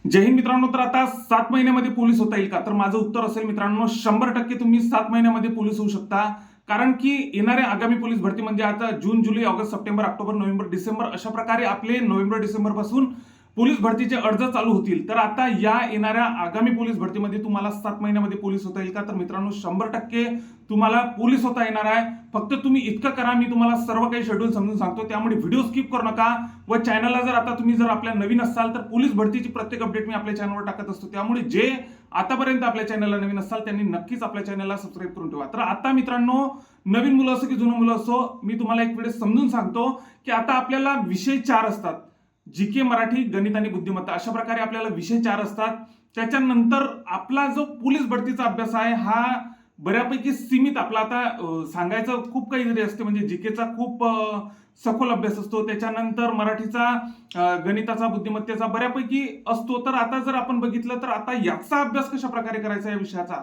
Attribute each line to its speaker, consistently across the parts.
Speaker 1: जय हिंद मित्रांनो. तर आता 7 महिन्यामध्ये पोलीस होता येईल का? तर माझं उत्तर असेल मित्रांनो 100% तुम्ही 7 महिन्यामध्ये पोलीस होऊ शकता. कारण की येणाऱ्या आगामी पोलीस भरती म्हणजे आता June, July, August, September, October, November, December अशा प्रकारे आपले नोव्हेंबर, डिसेंबर पासून पोलीस भरतीचे अर्ज चालू होतील. तर आता या येणाऱ्या आगामी पोलीस भरतीमध्ये तुम्हाला 7 महिन्यामध्ये पोलीस होता येईल का? तर मित्रांनो 100% तुम्हाला पोलीस होता येणार आहे. फक्त तुम्ही इतकं करा, मी तुम्हाला सर्व काही शेड्यूल समजून सांगतो, त्यामुळे व्हिडिओ स्किप करू नका. व चॅनलला जर आता तुम्ही आपल्या नवीन असाल तर पोलीस भरतीची प्रत्येक अपडेट मी आपल्या चॅनलवर टाकत असतो. त्यामुळे जे आतापर्यंत आपल्या चॅनलला नवीन असाल त्यांनी नक्कीच आपल्या चॅनलला सबस्क्राईब करून ठेवा. तर आता मित्रांनो, नवीन मुलं असो की जुनं मुलं असो, मी तुम्हाला एक वेळेस समजून सांगतो की आता आपल्याला विषय 4 असतात. जीके, मराठी, गणित आणि बुद्धिमत्ता अशा प्रकारे आपल्याला विषय 4 असतात. त्याच्यानंतर आपला जो पोलीस भरतीचा अभ्यास आहे हा बऱ्यापैकी सीमित आपला आता सांगायचं खूप काहीतरी असते. म्हणजे जीकेचा खूप सखोल अभ्यास असतो. त्याच्यानंतर मराठीचा, गणिताचा, बुद्धिमत्तेचा बऱ्यापैकी असतो. तर आता जर आपण बघितलं तर आता याचा अभ्यास कशा प्रकारे करायचा या विषयाचा,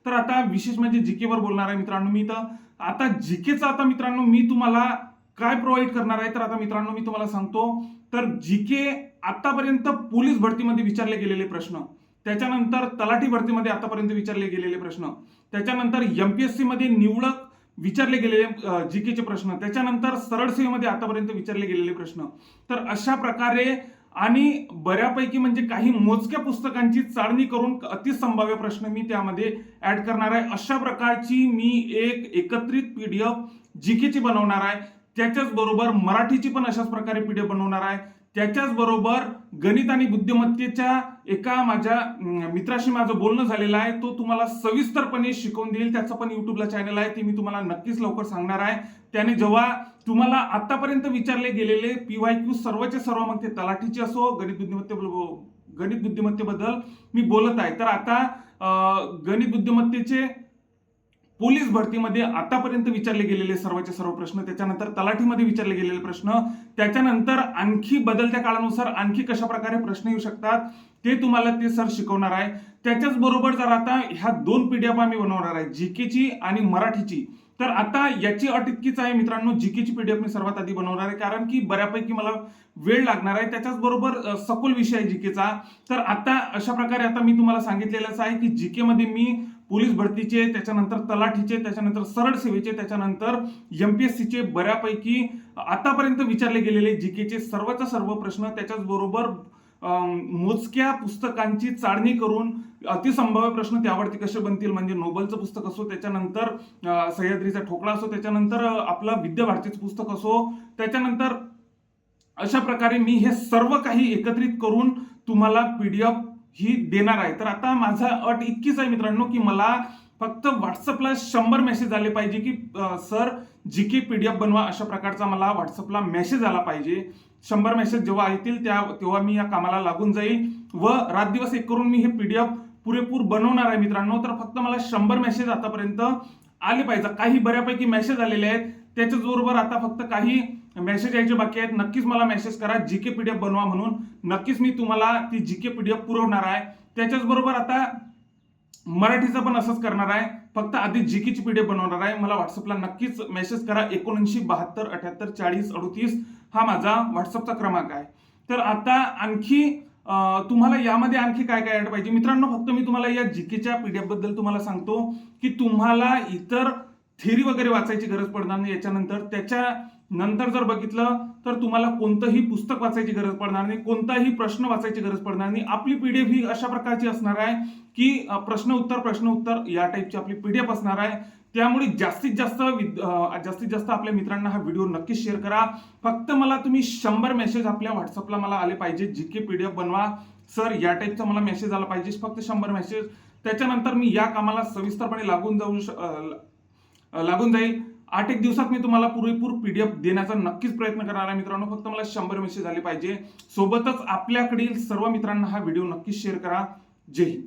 Speaker 1: तर आता विशेष म्हणजे जीकेवर बोलणार आहे मित्रांनो मी. तर आता जीकेचा आता मित्रांनो मी तुम्हाला काय प्रोव्हाइड करणार आहे, तर आता मित्रांनो मी तुम्हाला सांगतो. तर जीके आतापर्यंत पोलीस भरतीमध्ये विचारले गेलेले प्रश्न, त्याच्यानंतर तलाठी भरतीमध्ये आतापर्यंत विचारले गेलेले प्रश्न, त्याच्यानंतर एमपीएससी मध्ये निवडक विचारले गेलेले जीकेचे प्रश्न, त्याच्यानंतर सरळ सेवेमध्ये आतापर्यंत विचारले गेलेले प्रश्न. तर अशा प्रकारे आणि बऱ्यापैकी म्हणजे काही मोजक्या पुस्तकांची चाळणी करून अतिसंभाव्य प्रश्न मी त्यामध्ये ऍड करणार आहे. अशा प्रकारची मी एक एकत्रित पीडीएफ जीकेची बनवणार आहे. त्याच्याच बरोबर मराठीची पण अशाच प्रकारे पीडीएफ बनवणार आहे. त्याच्याच बरोबर गणित आणि बुद्धिमत्तेच्या एका माझ्या मित्राशी माझं बोलणं झालेलं आहे, तो तुम्हाला सविस्तरपणे शिकवून देईल. त्याचं पण युट्यूबला चॅनल आहे, ते मी तुम्हाला नक्कीच लवकर सांगणार आहे. त्याने जेव्हा तुम्हाला आतापर्यंत विचारले गेलेले पीवायक्यू सर्वचे सर्व, मग ते तलाठीचे असो, गणित बुद्धिमत्तेबद्दल मी बोलत आहे. तर आता गणित बुद्धिमत्तेचे पोलीस भरतीमध्ये आतापर्यंत विचारले गेलेले सर्वचे सर्व प्रश्न, त्याच्यानंतर तलाठीमध्ये विचारले गेलेले प्रश्न, त्याच्यानंतर आणखी बदलत्या काळानुसार आणखी कशा प्रकारे प्रश्न येऊ शकतात ते तुम्हाला ते सर शिकवणार आहे. त्याच्याच बरोबर जर आता ह्या 2 पीडीएफ आम्ही बनवणार आहे, जीकेची आणि मराठीची. तर आता याची अट इतकीच आहे मित्रांनो, जीकेची पीडीएफ मी सर्वात आधी बनवणार आहे कारण की बऱ्यापैकी मला वेळ लागणार आहे. त्याच्याच बरोबर सखोल विषय आहे जीकेचा. तर आता अशा प्रकारे आता मी तुम्हाला सांगितलेलंच आहे की जीके मध्ये मी पोलीस भरतीचे, त्याच्यानंतर तलाठीचे, त्याच्यानंतर सरळ सेवेचे, त्याच्यानंतर एमपीएससीचे बऱ्यापैकी आतापर्यंत विचारले गेलेले जीकेचे सर्वचा सर्व प्रश्न, त्याच्याच बरोबर मोजक्या पुस्तकांची चाळणी करून अतिसंभाव्य प्रश्न त्यावरती कसे बनतील, म्हणजे नोबलचं पुस्तक असो, त्याच्यानंतर सह्याद्रीचा ठोकळा असो, त्याच्यानंतर आपलं विद्याभारतीचं पुस्तक असो, त्याच्यानंतर अशा प्रकारे मी हे सर्व काही एकत्रित करून तुम्हाला पीडीएफ ही देणार आहे. तर आता माझा अट इतकीच आहे मित्रांनो की मला फक्त व्हॉट्सअपला 100 मेसेज आले पाहिजे की सर जीके पीडीएफ बनवा, अशा प्रकारचा मला व्हॉट्सअपला मेसेज आला पाहिजे. 100 मेसेज जेव्हा येतील तेव्हा मी या कामाला लागून जाईल व रात दिवस एक करून मी हे पीडीएफ पुरेपूर बनवणार आहे मित्रांनो. तर फक्त मला 100 मेसेज आतापर्यंत आले पाहिजे. काही बऱ्यापैकी मेसेज आलेले आहेत, त्याच्याच बरोबर आता फक्त काही मेसेज यायचे बाकी आहेत. नक्कीच मला मेसेज करा जीके पीडीएफ बनवा म्हणून, नक्कीच मी तुम्हाला ती जीके पीडीएफ पुरवणार आहे. त्याच्याच बरोबर आता मराठीचा पण असंच करणार आहे, फक्त आधी जीकेची पीडीएफ बनवणार आहे. मला व्हॉट्सअपला नक्कीच मेसेज करा. 7972784038 हा माझा व्हॉट्सअपचा क्रमांक आहे. तर आता आणखी तुम्हाला यामध्ये आणखी काय काय ऍड पाहिजे मित्रांनो, फक्त मी तुम्हाला या जीकेच्या पीडीएफ बद्दल तुम्हाला सांगतो की तुम्हाला इतर थेरी वगैरे वाचायची गरज पडणार नाही. त्याच्यानंतर जर बघितलं तर तुम्हाला कोणतंही पुस्तक वाचायची गरज पडणार नाही, कोणताही प्रश्न वाचायची गरज पडणार नाही. आपली पीडीएफ ही अशा प्रकारची असणार आहे की प्रश्न उत्तर या टाईपची आपली पीडीएफ असणार आहे. त्यामुळे जास्तीत जास्त आपल्या मित्रांना हा व्हिडिओ नक्कीच शेअर करा. फक्त मला तुम्ही 100 मेसेज आपल्या व्हॉट्सअपला मला आले पाहिजे, जीके पीडीएफ बनवा सर या टाईपचा मला मेसेज आला पाहिजे, फक्त 100 मेसेज. त्याच्यानंतर मी या कामाला सविस्तरपणे लागून जाईल. 8 दिवसात मी तुम्हाला पुरेपूर पीडीएफ देण्याचा नक्कीच प्रयत्न करणार आहे मित्रांनो. फक्त मला 100 मेसेज आले पाहिजे. सोबतच आपल्याकडील सर्व मित्रांना हा व्हिडिओ नक्कीच शेअर करा. जय हिंद.